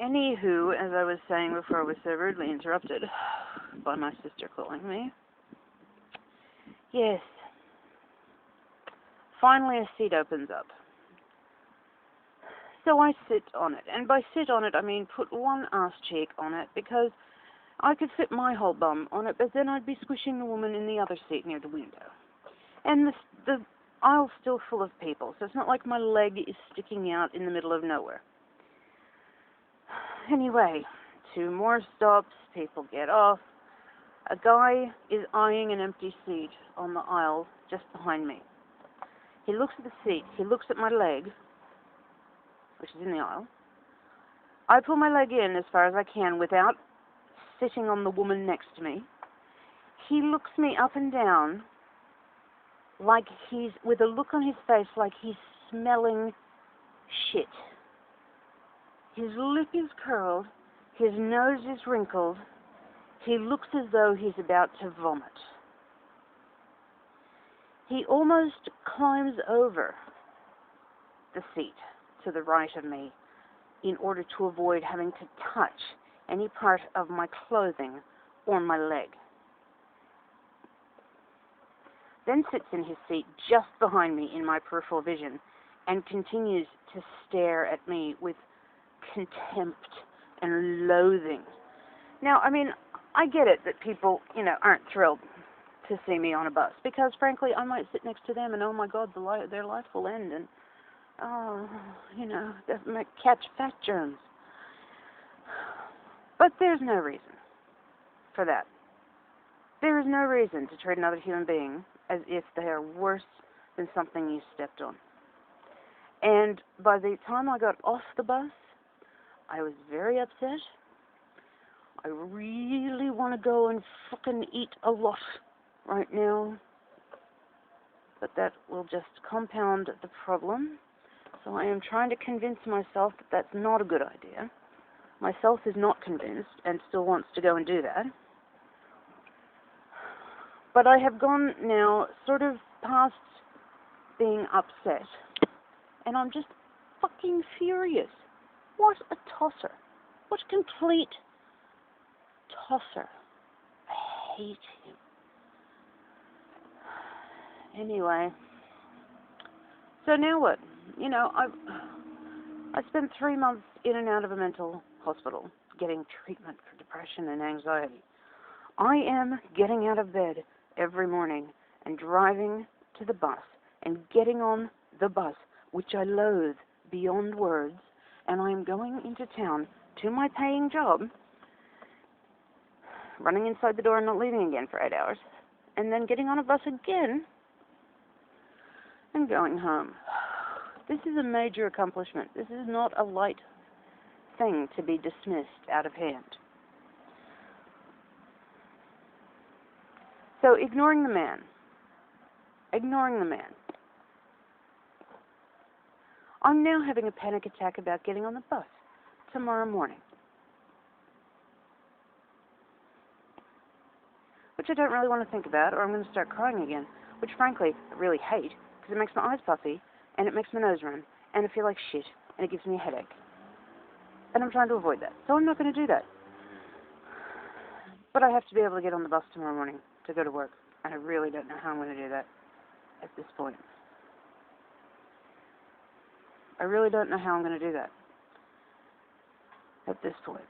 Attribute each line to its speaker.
Speaker 1: Anywho, as I was saying before I was so rudely interrupted by my sister calling me. Yes. Finally a seat opens up. So I sit on it. And by sit on it, I mean put one ass cheek on it, because I could fit my whole bum on it, but then I'd be squishing the woman in the other seat near the window. And the aisle's still full of people, so it's not like my leg is sticking out in the middle of nowhere. Anyway, 2 more stops, people get off. A guy is eyeing an empty seat on the aisle just behind me. He looks at the seat, he looks at my leg, which is in the aisle. I pull my leg in as far as I can without sitting on the woman next to me. He looks me up and down like he's, with a look on his face like he's smelling shit. His lip is curled, his nose is wrinkled, he looks as though he's about to vomit. He almost climbs over the seat to the right of me in order to avoid having to touch any part of my clothing or my leg. Then sits in his seat just behind me in my peripheral vision and continues to stare at me with contempt and loathing. Now, I mean, I get it that people, aren't thrilled to see me on a bus, because frankly, I might sit next to them and oh my God, their life will end, and they might catch fat germs. But there's no reason for that. There is no reason to treat another human being as if they are worse than something you stepped on. And by the time I got off the bus, I was very upset. I really want to go and fucking eat a lot right now. But that will just compound the problem. So I am trying to convince myself that that's not a good idea. Myself is not convinced and still wants to go and do that. But I have gone now sort of past being upset. And I'm just fucking furious. What a tosser. What a complete tosser. I hate him. Anyway. So now what? I spent 3 months in and out of a mental hospital getting treatment for depression and anxiety. I am getting out of bed every morning and driving to the bus and getting on the bus, which I loathe beyond words, and I am going into town to my paying job, running inside the door and not leaving again for 8 hours, and then getting on a bus again and going home. This is a major accomplishment. This is not a light thing to be dismissed out of hand. So ignoring the man. I'm now having a panic attack about getting on the bus tomorrow morning. Which I don't really want to think about, or I'm going to start crying again, which frankly I really hate, because it makes my eyes puffy, and it makes my nose run, and I feel like shit, and it gives me a headache. And I'm trying to avoid that, so I'm not going to do that. But I have to be able to get on the bus tomorrow morning to go to work, and I really don't know how I'm going to do that at this point. I really don't know how I'm going to do that at this point.